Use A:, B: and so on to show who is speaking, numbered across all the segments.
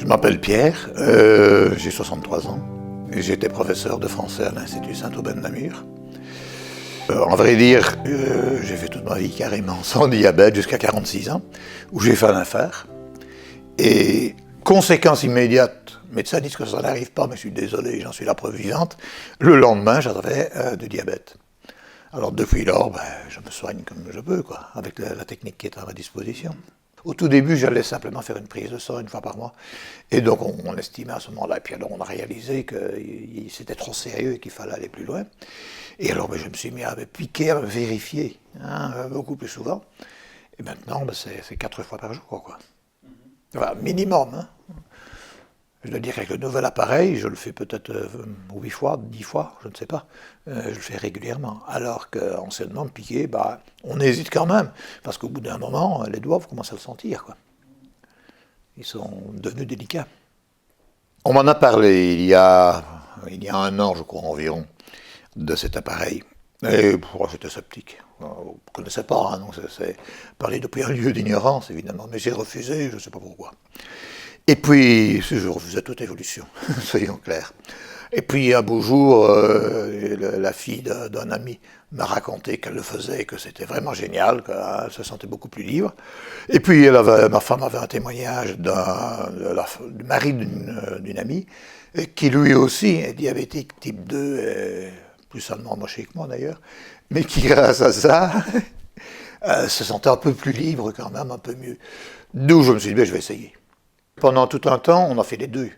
A: Je m'appelle Pierre, j'ai 63 ans et j'étais professeur de français à l'Institut Saint-Aubin de Namur. En vrai dire, j'ai fait toute ma vie carrément sans diabète jusqu'à 46 ans, où j'ai fait un affaire. Et conséquence immédiate, les médecins disent que ça n'arrive pas, mais je suis désolé, j'en suis la preuve vivante, le lendemain j'avais du diabète. Alors depuis lors, je me soigne comme je peux, quoi, avec la technique qui est à ma disposition. Au tout début, j'allais simplement faire une prise de sang une fois par mois. Et donc, on estimait à ce moment-là, et puis alors on a réalisé que c'était trop sérieux et qu'il fallait aller plus loin. Et alors, je me suis mis à me piquer, à me vérifier, beaucoup plus souvent. Et maintenant, c'est 4 fois par jour, quoi. Enfin, minimum, hein. Je dois dire qu'avec le nouvel appareil, je le fais peut-être 8 fois, 10 fois, je ne sais pas. Je le fais régulièrement. Alors qu'anciennement, me piquer, on hésite quand même. Parce qu'au bout d'un moment, les doigts, vous commencez à le sentir, quoi. Ils sont devenus délicats. On m'en a parlé il y a 1 an, je crois, environ, de cet appareil. Et j'étais sceptique. Je ne connaissais pas, hein, donc c'est parler depuis un lieu d'ignorance, évidemment. Mais j'ai refusé, je ne sais pas pourquoi. Et puis, je refusais toute évolution, soyons clairs. Et puis un beau jour, la fille d'un ami m'a raconté qu'elle le faisait et que c'était vraiment génial, qu'elle se sentait beaucoup plus libre. Et puis ma femme avait un témoignage du mari d'une amie, qui lui aussi est diabétique type 2, plus seulement moché que moi d'ailleurs, mais qui grâce à ça se sentait un peu plus libre quand même, un peu mieux. D'où je me suis dit, je vais essayer. Pendant tout un temps, on a fait les deux.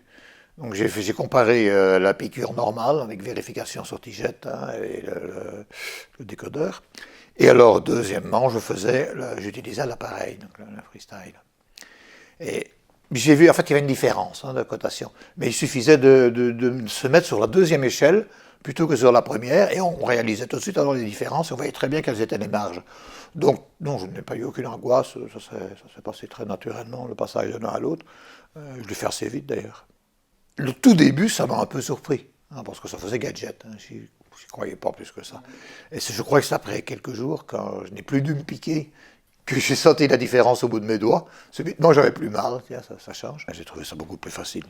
A: Donc j'ai comparé la piqûre normale avec vérification sur tigette et le décodeur. Et alors, deuxièmement, j'utilisais l'appareil, donc le freestyle. Et j'ai vu, en fait, qu'il y avait une différence de cotation. Mais il suffisait de se mettre sur la deuxième échelle plutôt que sur la première, et on réalisait tout de suite alors les différences, et on voyait très bien quelles étaient les marges. Donc, non, je n'ai pas eu aucune angoisse, ça s'est passé très naturellement, le passage de l'un à l'autre. Je l'ai fait assez vite d'ailleurs. Le tout début, ça m'a un peu surpris, parce que ça faisait gadget, je n'y croyais pas plus que ça. Et je crois que c'est après quelques jours, quand je n'ai plus dû me piquer, que j'ai senti la différence au bout de mes doigts. Subitement, j'avais plus mal, tiens, ça change. J'ai trouvé ça beaucoup plus facile.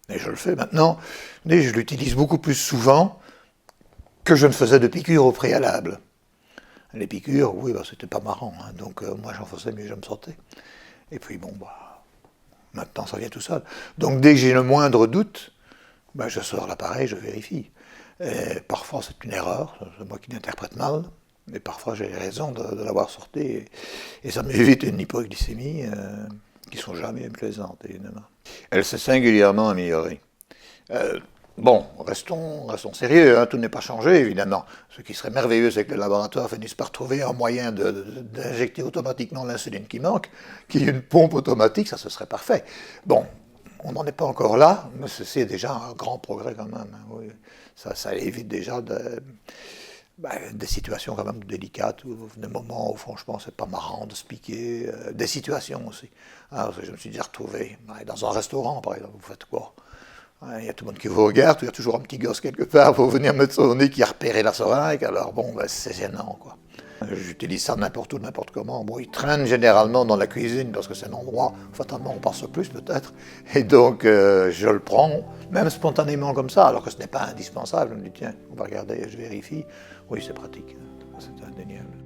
A: Et je le fais maintenant, mais je l'utilise beaucoup plus souvent que je ne faisais de piqûres au préalable. Les piqûres, oui, c'était pas marrant, donc moi j'en faisais, mieux je me sentais. Et puis maintenant ça vient tout seul. Donc dès que j'ai le moindre doute, je sors l'appareil, je vérifie. Et parfois c'est une erreur, c'est moi qui l'interprète mal, mais parfois j'ai raison de l'avoir sorti, et ça m'évite une hypoglycémie qui ne sont jamais plaisantes, évidemment. Elle s'est singulièrement améliorée. Restons sérieux, tout n'est pas changé, évidemment. Ce qui serait merveilleux, c'est que le laboratoire finisse par trouver un moyen d'injecter automatiquement l'insuline qui manque, qu'il y ait une pompe automatique, ça ce serait parfait. Bon, on n'en est pas encore là, mais c'est déjà un grand progrès quand même. Oui. Ça évite déjà des situations quand même délicates, des moments où franchement c'est pas marrant de se piquer, des situations aussi. Alors, je me suis déjà retrouvé dans un restaurant par exemple, vous faites quoi? Il y a tout le monde qui vous regarde, il y a toujours un petit gosse quelque part pour venir mettre son nez qui a repéré la seringue, alors c'est gênant, quoi. J'utilise ça n'importe où, n'importe comment. Il traîne généralement dans la cuisine parce que c'est un endroit, fatalement on passe plus peut-être, et donc je le prends, même spontanément comme ça, alors que ce n'est pas indispensable. Je me dis tiens, on va regarder, je vérifie. Oui, c'est pratique, c'est indéniable.